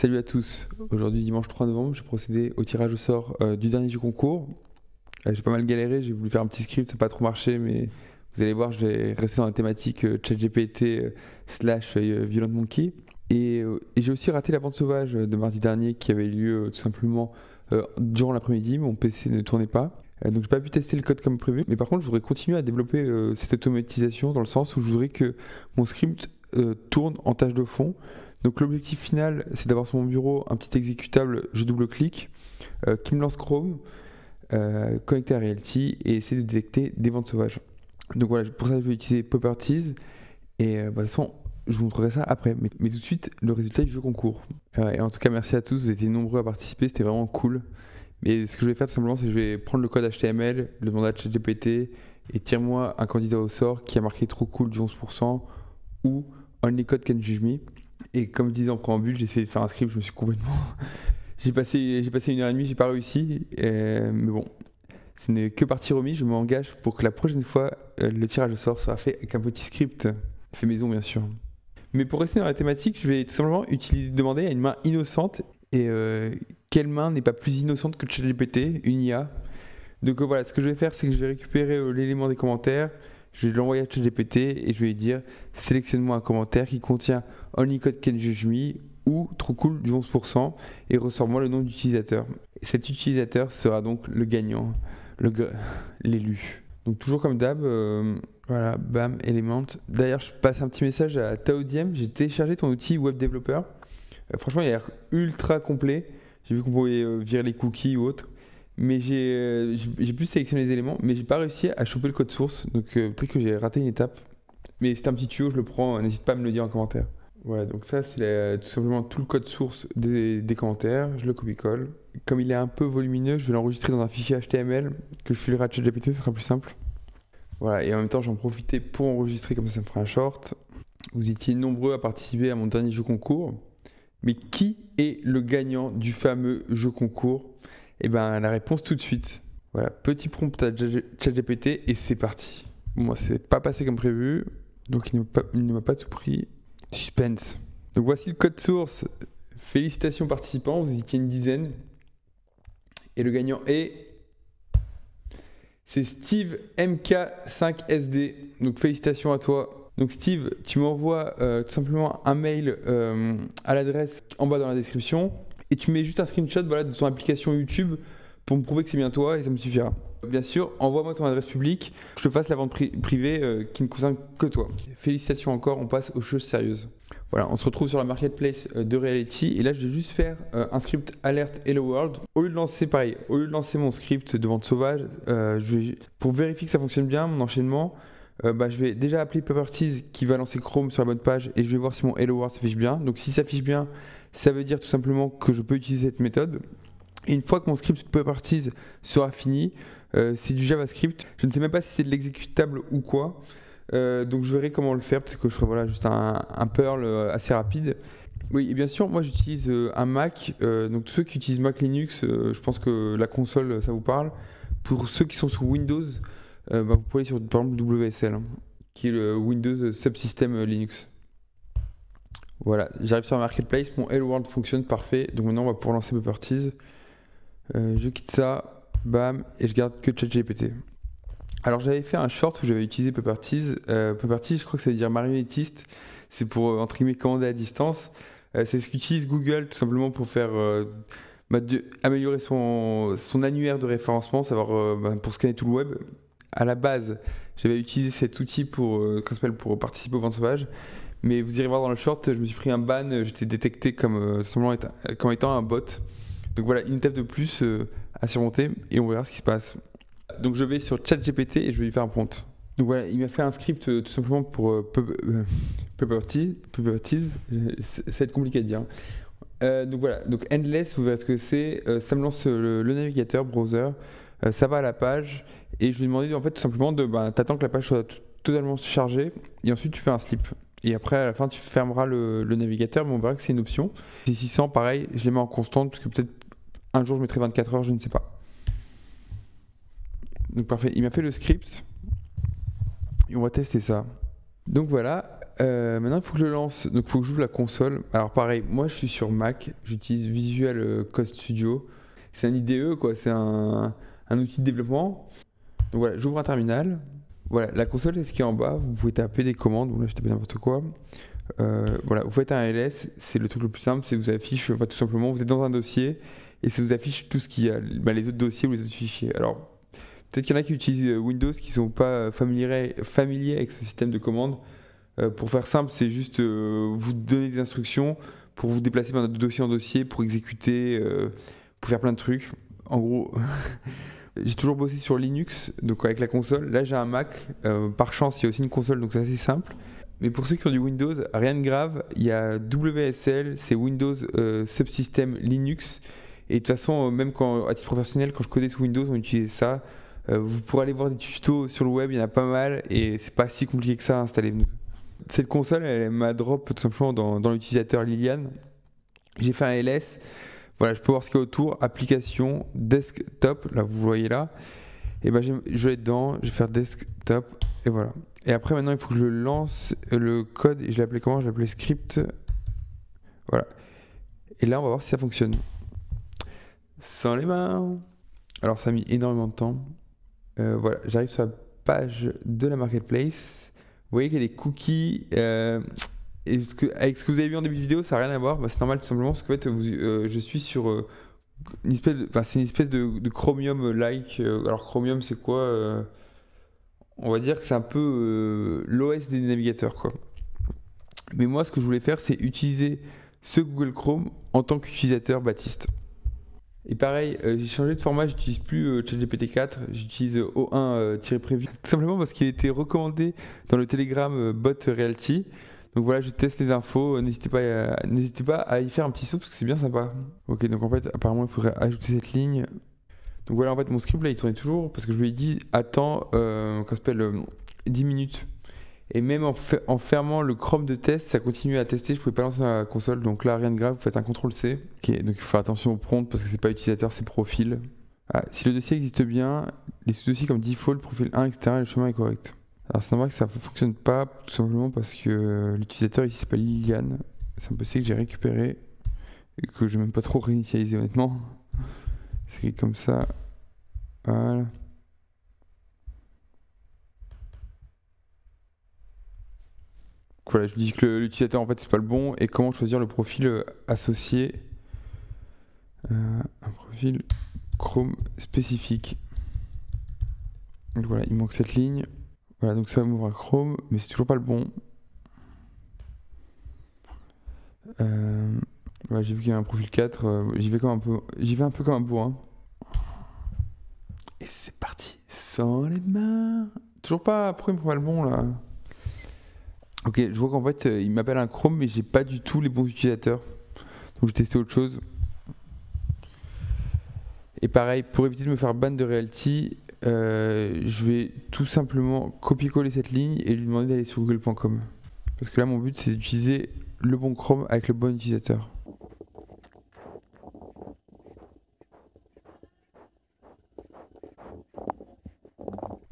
Salut à tous, aujourd'hui dimanche 3 novembre, j'ai procédé au tirage au sort du dernier jeu concours. J'ai pas mal galéré, j'ai voulu faire un petit script, ça n'a pas trop marché, mais vous allez voir, je vais rester dans la thématique ChatGPT slash Violent Monkey. Et j'ai aussi raté la vente sauvage de mardi dernier qui avait lieu tout simplement durant l'après-midi, mon PC ne tournait pas. Donc j'ai pas pu tester le code comme prévu, mais par contre je voudrais continuer à développer cette automatisation dans le sens où je voudrais que mon script tourne en tâche de fond. Donc l'objectif final, c'est d'avoir sur mon bureau un petit exécutable, je double-clique, qui me lance Chrome, connecté à Reality et essayer de détecter des ventes sauvages. Donc voilà, pour ça je vais utiliser Properties et de toute façon je vous montrerai ça après, mais tout de suite le résultat du jeu concours. Et en tout cas merci à tous, vous étiez nombreux à participer, c'était vraiment cool. Mais ce que je vais faire tout simplement, c'est que je vais prendre le code HTML, le demander à ChatGPT et tire-moi un candidat au sort qui a marqué trop cool du 11% ou Only Code Can Judge Me. Et comme je disais en préambule, j'ai essayé de faire un script, je me suis complètement... j'ai passé 1h30, j'ai pas réussi. Mais bon, ce n'est que partie remise, je m'engage pour que la prochaine fois, le tirage au sort sera fait avec un petit script fait maison bien sûr. Mais pour rester dans la thématique, je vais tout simplement demander à une main innocente. Et quelle main n'est pas plus innocente que ChatGPT, une IA. Donc voilà, ce que je vais faire, c'est que je vais récupérer l'élément des commentaires, je vais l'envoyer à ChatGPT et je vais lui dire sélectionne-moi un commentaire qui contient Only Code Can Judge Me ou trop cool du 11% et ressors-moi le nom d'utilisateur. Cet utilisateur sera donc le gagnant, l'élu. Donc toujours comme d'hab, voilà, bam, Element. D'ailleurs, je passe un petit message à Taodiem, j'ai téléchargé ton outil Web Developer. Franchement, il a l'air ultra complet. J'ai vu qu'on pouvait virer les cookies ou autre. Mais j'ai pu sélectionner les éléments, mais j'ai pas réussi à choper le code source. Donc peut-être que j'ai raté une étape. Mais c'est un petit tuyau, je le prends. N'hésite pas à me le dire en commentaire. Voilà, donc ça, c'est tout simplement tout le code source des commentaires. Je le copie-colle. Comme il est un peu volumineux, je vais l'enregistrer dans un fichier HTML que je filerai à ChatGPT, ça sera plus simple. Voilà, et en même temps, j'en profitais pour enregistrer, comme ça me fera un short. Vous étiez nombreux à participer à mon dernier jeu concours. Mais qui est le gagnant du fameux jeu concours? Eh bien, la réponse tout de suite. Voilà, petit prompt à ChatGPT et c'est parti. Bon, moi, c'est pas passé comme prévu, donc il ne m'a pas tout pris. Suspense. Donc voici le code source. Félicitations participants, vous étiez une dizaine. Et le gagnant c'est Steve MK5SD. Donc félicitations à toi. Donc Steve, tu m'envoies tout simplement un mail à l'adresse en bas dans la description et tu mets juste un screenshot voilà, de ton application YouTube pour me prouver que c'est bien toi et ça me suffira. Bien sûr, envoie-moi ton adresse publique, que je te fasse la vente privée qui ne concerne que toi. Félicitations encore, on passe aux choses sérieuses. Voilà, on se retrouve sur la marketplace de Reality et là je vais juste faire un script alert Hello World. Au lieu de lancer mon script de vente sauvage, pour vérifier que ça fonctionne bien, mon enchaînement, je vais déjà appeler Properties qui va lancer Chrome sur la bonne page et je vais voir si mon Hello World s'affiche bien. Donc si ça s'affiche bien, ça veut dire tout simplement que je peux utiliser cette méthode. Et une fois que mon script Properties sera fini, c'est du JavaScript. Je ne sais même pas si c'est de l'exécutable ou quoi. Donc je verrai comment le faire, parce que je ferai voilà, juste un Perl assez rapide. Oui, et bien sûr, moi j'utilise un Mac. Donc tous ceux qui utilisent Mac Linux, je pense que la console, ça vous parle. Pour ceux qui sont sous Windows, vous pouvez aller sur par exemple WSL, qui est le Windows Subsystem Linux. Voilà, j'arrive sur la marketplace, mon Hello World fonctionne parfait, donc maintenant on va pouvoir lancer Properties. Je quitte ça, bam, et je garde que ChatGPT. Alors j'avais fait un short où j'avais utilisé Properties. Properties, je crois que ça veut dire marionnettiste, c'est pour entre guillemets commander à distance. C'est ce qu'utilise Google tout simplement pour faire améliorer son annuaire de référencement, savoir pour scanner tout le web. À la base, j'avais utilisé cet outil pour participer aux ventes sauvages, mais vous irez voir dans le short, je me suis pris un ban, j'étais détecté comme étant un bot. Donc voilà, une étape de plus à surmonter et on verra ce qui se passe. Donc je vais sur ChatGPT et je vais lui faire un prompt. Donc voilà, il m'a fait un script tout simplement pour Properties, ça va être compliqué à dire. Donc voilà, donc Endless, vous verrez ce que c'est. Ça me lance le navigateur, browser. Ça va à la page et je lui ai demandé en fait tout simplement t'attends que la page soit totalement chargée et ensuite tu fais un sleep. Et après à la fin tu fermeras le navigateur, mais on verra que c'est une option. C'est 600, pareil, je les mets en constante parce que peut-être un jour je mettrai 24 heures, je ne sais pas. Donc parfait, il m'a fait le script et on va tester ça. Donc voilà, Maintenant il faut que je le lance, donc il faut que j'ouvre la console. Alors pareil, moi je suis sur Mac, j'utilise Visual Code Studio. C'est un IDE quoi, c'est un outil de développement. Donc voilà, j'ouvre un terminal. Voilà, la console c'est ce qui est en bas, vous pouvez taper des commandes, bon là je tape n'importe quoi. Voilà, vous faites un ls, c'est le truc le plus simple, c'est que vous affiche, enfin, tout simplement, vous êtes dans un dossier et ça vous affiche tout ce qu'il y a, les autres dossiers ou les autres fichiers. Alors, peut-être qu'il y en a qui utilisent Windows qui ne sont pas familiers avec ce système de commande. Pour faire simple, c'est juste vous donner des instructions pour vous déplacer de dossier en dossier, pour exécuter, pour faire plein de trucs. En gros, j'ai toujours bossé sur Linux, donc avec la console. Là, j'ai un Mac. Par chance, il y a aussi une console, donc c'est assez simple. Mais pour ceux qui ont du Windows, rien de grave. Il y a WSL, c'est Windows Subsystem Linux. Et de toute façon, même quand, à titre professionnel, quand je codais sous Windows, on utilisait ça. Vous pourrez aller voir des tutos sur le web, il y en a pas mal. Et c'est pas si compliqué que ça à installer. Cette console, elle m'a drop tout simplement dans l'utilisateur Liliane. J'ai fait un ls. Voilà, je peux voir ce qu'il y a autour. Application, desktop, là vous voyez là. Et ben je vais être dedans, je vais faire desktop et voilà. Et après maintenant il faut que je lance le code et je l'ai appelé comment? Je l'ai appelé script. Voilà. Et là on va voir si ça fonctionne. Sans les mains. Alors ça a mis énormément de temps. Voilà, j'arrive sur la page de la marketplace. Vous voyez qu'il y a des cookies. Et avec ce que vous avez vu en début de vidéo, ça n'a rien à voir. Bah, c'est normal tout simplement parce qu'en fait, je suis sur une espèce c'est une espèce de Chromium-like. Alors Chromium, c'est quoi? On va dire que c'est un peu l'OS des navigateurs, quoi. Mais moi, ce que je voulais faire, c'est utiliser ce Google Chrome en tant qu'utilisateur Baptiste. Et pareil, j'ai changé de format, j'utilise plus ChatGPT 4, j'utilise O1-Preview. Tout simplement parce qu'il était recommandé dans le Telegram Bot Realty. Donc voilà, je teste les infos, n'hésitez pas à y faire un petit saut parce que c'est bien sympa. Ok, donc en fait, apparemment, il faudrait ajouter cette ligne. Donc voilà, en fait, mon script là, il tournait toujours parce que je lui ai dit, attends, 10 minutes. Et même en fermant le Chrome de test, ça continuait à tester, je pouvais pas lancer la console. Donc là, rien de grave, vous faites un CTRL-C. Ok, donc il faut faire attention au prompt parce que c'est pas utilisateur, c'est profil. Ah, si le dossier existe bien, les sous-dossiers comme default, profil 1, etc., le chemin est correct. Alors c'est normal que ça ne fonctionne pas, tout simplement parce que l'utilisateur ici s'appelle Liliane. C'est un PC que j'ai récupéré et que je n'ai même pas trop réinitialisé honnêtement. C'est comme ça. Voilà. Voilà, je dis que l'utilisateur en fait c'est pas le bon et comment choisir le profil associé. Un profil Chrome spécifique. Donc voilà, il manque cette ligne. Voilà, donc ça m'ouvre à Chrome, mais c'est toujours pas le bon. Ouais, j'ai vu qu'il y a un profil 4, j'y vais un peu comme un bourrin. Et c'est parti, sans les mains. Toujours pas, pourquoi il me prend pas le bon là? Ok, je vois qu'en fait il m'appelle un Chrome, mais j'ai pas du tout les bons utilisateurs. Donc je vais tester autre chose. Et pareil, pour éviter de me faire ban de Realty, je vais tout simplement copier-coller cette ligne et lui demander d'aller sur google.com. Parce que là, mon but, c'est d'utiliser le bon Chrome avec le bon utilisateur.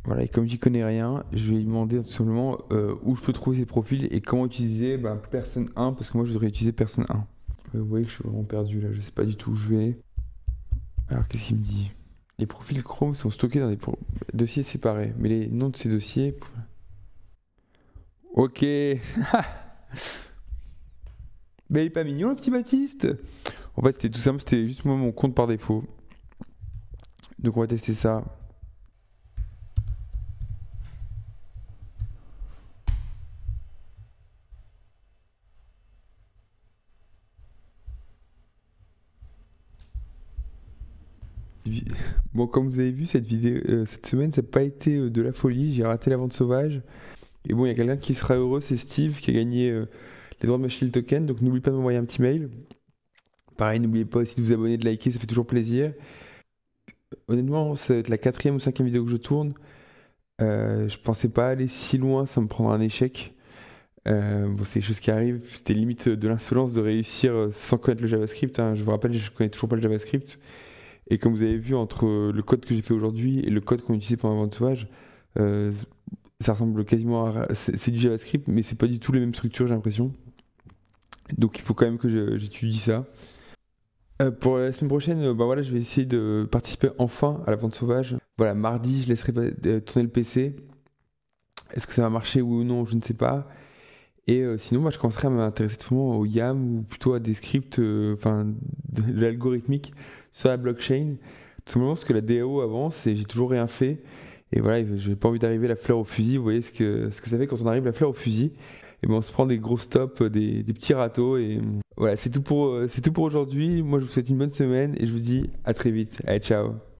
Voilà, et comme j'y connais rien, je vais lui demander tout simplement où je peux trouver ces profils et comment utiliser personne 1, parce que moi, je voudrais utiliser personne 1. Vous voyez que je suis vraiment perdu là, je sais pas du tout où je vais. Alors, qu'est-ce qu'il me dit? Les profils Chrome sont stockés dans des dossiers séparés, mais les noms de ces dossiers... Ok. Mais il est pas mignon le petit Baptiste. En fait c'était tout simple, c'était juste moi mon compte par défaut. Donc on va tester ça. Bon, comme vous avez vu, cette semaine, ça n'a pas été de la folie. J'ai raté la vente sauvage. Et bon, il y a quelqu'un qui sera heureux, c'est Steve, qui a gagné les droits de Machine Token. Donc n'oubliez pas de m'envoyer un petit mail. Pareil, n'oubliez pas aussi de vous abonner, de liker, ça fait toujours plaisir. Honnêtement, ça va être la 4e ou 5e vidéo que je tourne. Je pensais pas aller si loin sans me prendre un échec. Bon, c'est des choses qui arrivent. C'était limite de l'insolence de réussir sans connaître le JavaScript. Hein. Je vous rappelle, je connais toujours pas le JavaScript. Et comme vous avez vu, entre le code que j'ai fait aujourd'hui et le code qu'on utilisait pendant la vente sauvage, Ça ressemble quasiment à. C'est du JavaScript, mais c'est pas du tout les mêmes structures, j'ai l'impression. Donc il faut quand même que j'étudie ça. Pour la semaine prochaine, bah voilà, je vais essayer de participer enfin à la vente sauvage. Voilà, mardi, je laisserai tourner le PC. Est-ce que ça va marcher oui ou non, je ne sais pas. Et sinon, bah, je commencerai à m'intéresser tout simplement au YAM ou plutôt à des scripts, enfin, de l'algorithmique sur la blockchain. Tout simplement parce que la DAO avance et j'ai toujours rien fait. Et voilà, j'ai pas envie d'arriver la fleur au fusil. Vous voyez ce que ça fait quand on arrive la fleur au fusil. Et ben on se prend des gros stops, des petits râteaux. Et voilà, c'est tout pour aujourd'hui. Moi, je vous souhaite une bonne semaine et je vous dis à très vite. Allez, ciao.